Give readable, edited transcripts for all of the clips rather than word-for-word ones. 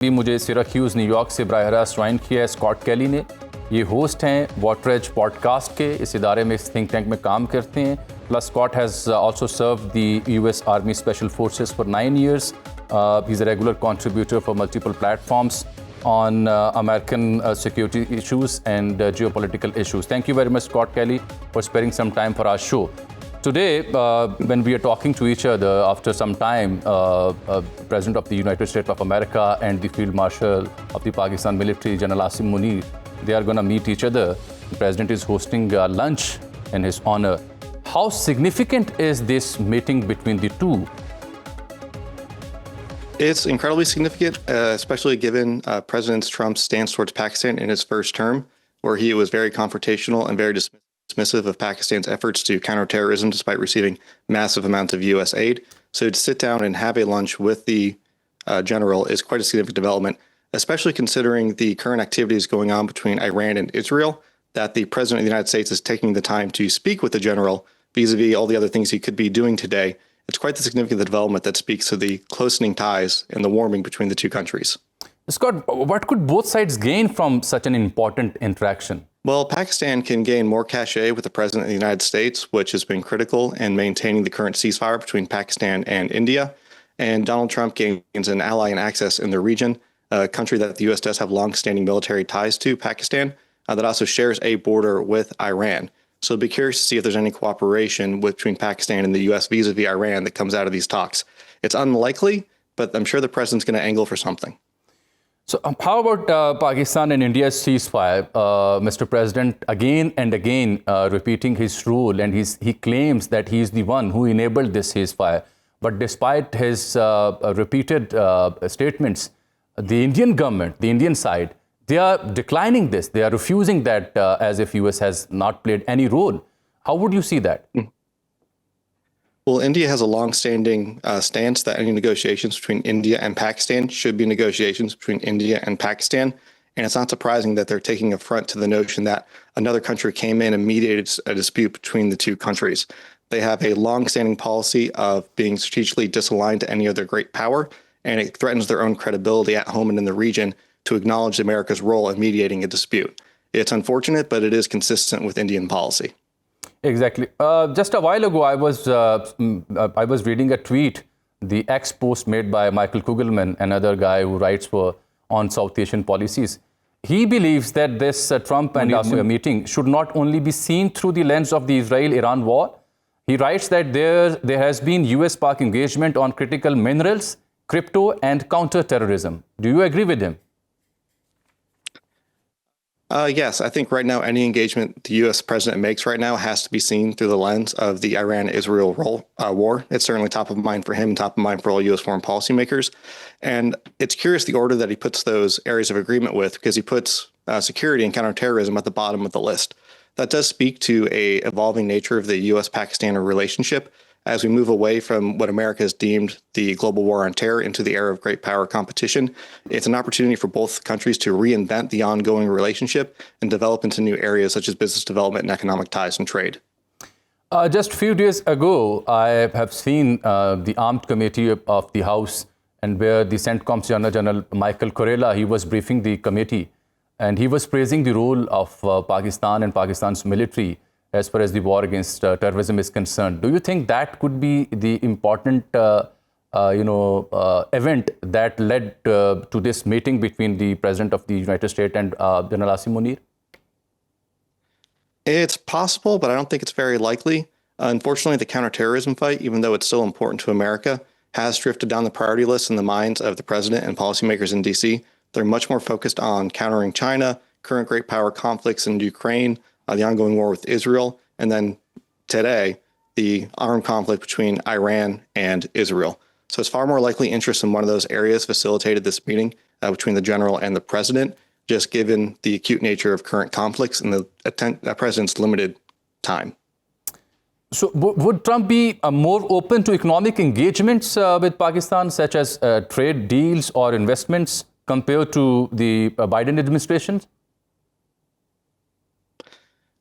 भी मुझे Syracuse New York से बराह रास्त ज्वाइन किया है स्कॉट कैली ने। ये होस्ट हैं वॉटरेज पॉडकास्ट के, इस इदारे में इस थिंक टैंक में काम करते हैं। Plus Scott has also serve the US army special forces for 9 years. He's a regular contributor for multiple platforms on American security issues and geopolitical issues. Thank you very much, Scott Kelly, for sparing some time for our show. Today, when we are talking to each other after some time, President of the United States of America and the Field Marshal of the Pakistan military, General Asim Munir, they are going to meet each other. The President is hosting lunch in his honor. How significant is this meeting between the two? It's incredibly significant, especially given President Trump's stance towards Pakistan in his first term, where he was very confrontational and very dismissive of Pakistan's efforts to counter terrorism despite receiving massive amounts of US aid. So to sit down and have a lunch with the general is quite a significant development, especially considering the current activities going on between Iran and Israel, that the President of the United States is taking the time to speak with the general vis-a-vis all the other things he could be doing today. It's quite the significant development that speaks to the closening ties and the warming between the two countries. Scott, what could both sides gain from such an important interaction? Well, Pakistan can gain more cachet with the President of the United States, which has been critical in maintaining the current ceasefire between Pakistan and India. And Donald Trump gains an ally and access in the region, a country that the U.S. does have long-standing military ties to, Pakistan, that also shares a border with Iran. So I'd be curious to see if there's any cooperation between Pakistan and the U.S. vis-a-vis Iran that comes out of these talks. It's unlikely, but I'm sure the president's going to angle for something. So how about Pakistan and India's ceasefire? Mr. President, again and again repeating his rule, and he claims that he is the one who enabled this ceasefire. But despite his repeated statements, the Indian government, the Indian side, they are declining this. They are refusing that as if US has not played any role. How would you see that? Well, India has a long-standing stance that any negotiations between India and Pakistan should be negotiations between India and Pakistan. And it's not surprising that they're taking affront to the notion that another country came in and mediated a dispute between the two countries. They have a long-standing policy of being strategically disaligned to any other great power, and it threatens their own credibility at home and in the region to acknowledge America's role in mediating a dispute. It's unfortunate, but it is consistent with Indian policy. Exactly. Just a while ago, I was reading a tweet, the X post made by Michael Kugelman, another guy who writes on South Asian policies. He believes that this Trump and Asim meeting should not only be seen through the lens of the Israel-Iran war. He writes that there has been US-Pak engagement on critical minerals, crypto, and counter-terrorism. Do you agree with him? Yes, I think right now any engagement the U.S. president makes right now has to be seen through the lens of the Iran-Israel war. It's certainly top of mind for him, top of mind for all U.S. foreign policymakers. And it's curious the order that he puts those areas of agreement with, because he puts security and counterterrorism at the bottom of the list. That does speak to a evolving nature of the U.S.-Pakistan relationship as we move away from what America has deemed the global war on terror into the era of great power competition. It's an opportunity for both countries to reinvent the ongoing relationship and develop into new areas such as business development and economic ties and trade. Just a few days ago, I have seen the Armed Committee of the House, and where the CENTCOM General Michael Corella, he was briefing the committee, and he was praising the role of Pakistan and Pakistan's military as far as the war against terrorism is concerned. Do you think that could be the important, event that led to this meeting between the President of the United States and General Asim Munir? It's possible, but I don't think it's very likely. Unfortunately, the counterterrorism fight, even though it's still important to America, has drifted down the priority list in the minds of the President and policymakers in D.C. They're much more focused on countering China, current great power conflicts in Ukraine, the ongoing war with Israel, and then today, the armed conflict between Iran and Israel. So it's far more likely interest in one of those areas facilitated this meeting between the general and the president, just given the acute nature of current conflicts and the president's limited time. So would Trump be more open to economic engagements with Pakistan, such as trade deals or investments, compared to the Biden administration?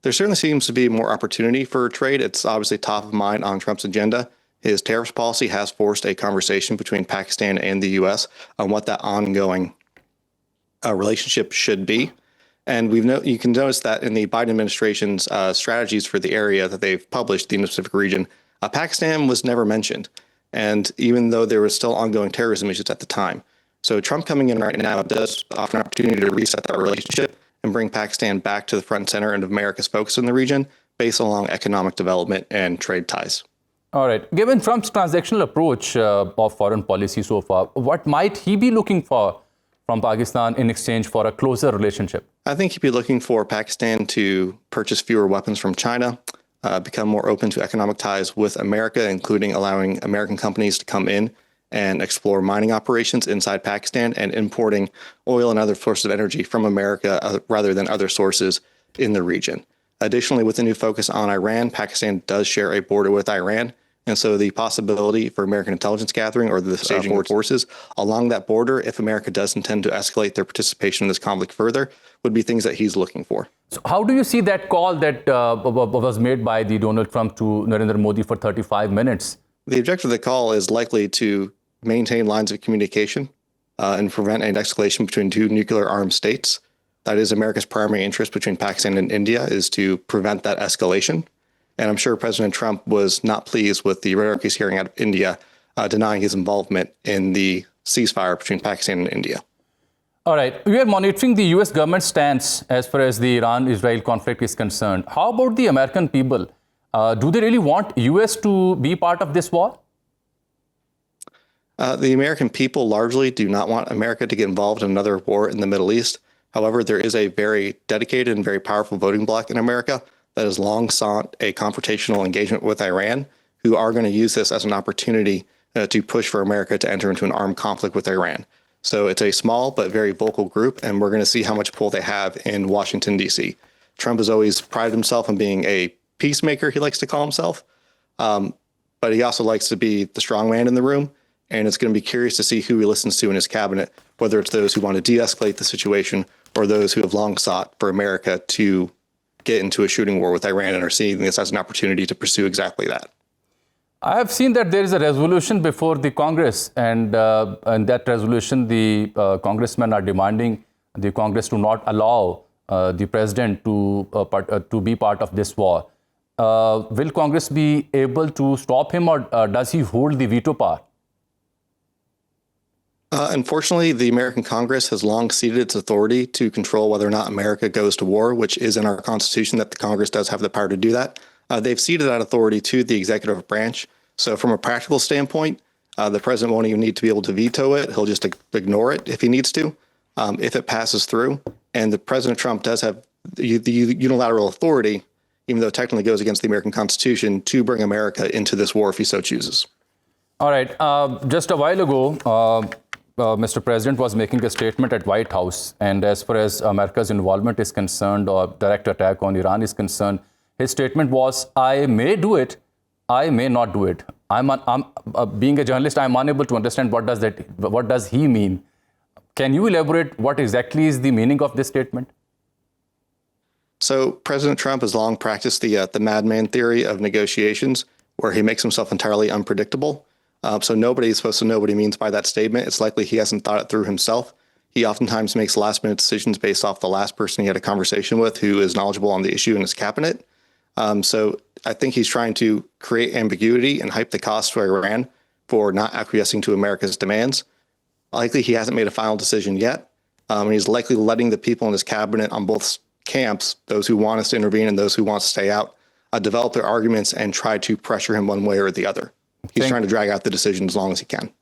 There certainly seems to be more opportunity for trade. It's obviously top of mind on Trump's agenda. His tariffs policy has forced a conversation between Pakistan and the U.S. on what that ongoing relationship should be. And you can notice that in the Biden administration's strategies for the area that they've published, the Indo-Pacific region, Pakistan was never mentioned. And even though there was still ongoing terrorism issues at the time. So Trump coming in right now does offer an opportunity to reset that relationship and bring Pakistan back to the front and center and of America's focus in the region based along economic development and trade ties. All right. Given Trump's transactional approach of foreign policy so far, what might he be looking for from Pakistan in exchange for a closer relationship? I think he'd be looking for Pakistan to purchase fewer weapons from China, become more open to economic ties with America, including allowing American companies to come in and explore mining operations inside Pakistan and importing oil and other sources of energy from America rather than other sources in the region. Additionally, with a new focus on Iran, Pakistan does share a border with Iran. And so the possibility for American intelligence gathering or the staging of forces along that border, if America does intend to escalate their participation in this conflict further, would be things that he's looking for. So how do you see that call that was made by the Donald Trump to Narendra Modi for 35 minutes? The objective of the call is likely to maintain lines of communication and prevent an escalation between two nuclear armed states. That is America's primary interest between Pakistan and India, is to prevent that escalation. And I'm sure President Trump was not pleased with the rhetoric he's hearing out of India, denying his involvement in the ceasefire between Pakistan and India. All right. We are monitoring the U.S. government stance as far as the Iran-Israel conflict is concerned. How about the American people? Do they really want U.S. to be part of this war? The American people largely do not want America to get involved in another war in the Middle East. However, there is a very dedicated and very powerful voting bloc in America that has long sought a confrontational engagement with Iran, who are going to use this as an opportunity to push for America to enter into an armed conflict with Iran. So it's a small but very vocal group, and we're going to see how much pull they have in Washington, D.C. Trump has always prided himself on being a peacemaker, he likes to call himself, but he also likes to be the strong man in the room. And it's going to be curious to see who he listens to in his cabinet, whether it's those who want to de-escalate the situation or those who have long sought for America to get into a shooting war with Iran and are seeing this as an opportunity to pursue exactly that. I have seen that there is a resolution before the Congress, and in that resolution, the congressmen are demanding the Congress to not allow the president to be part of this war. Will Congress be able to stop him, or does he hold the veto power? Unfortunately, the American Congress has long ceded its authority to control whether or not America goes to war, which is in our Constitution that the Congress does have the power to do that. They've ceded that authority to the executive branch. So from a practical standpoint, the president won't even need to be able to veto it. He'll just ignore it if he needs to, if it passes through. And the President Trump does have the unilateral authority, even though it technically goes against the American Constitution, to bring America into this war if he so chooses. All right. Just a while ago, Mr. President was making a statement at White House, and as far as America's involvement is concerned or direct attack on Iran is concerned, his statement was, I may do it, I may not do it. Being a journalist, I'm unable to understand what does he mean. Can you elaborate what exactly is the meaning of this statement? So President Trump has long practiced the madman theory of negotiations, where he makes himself entirely unpredictable. So nobody is supposed to know what he means by that statement. It's likely he hasn't thought it through himself. He oftentimes makes last-minute decisions based off the last person he had a conversation with who is knowledgeable on the issue in his cabinet. So I think he's trying to create ambiguity and hype the cost to Iran for not acquiescing to America's demands. Likely he hasn't made a final decision yet. And he's likely letting the people in his cabinet on both camps, those who want us to intervene and those who want to stay out, develop their arguments and try to pressure him one way or the other. He's trying to drag out the decision as long as he can.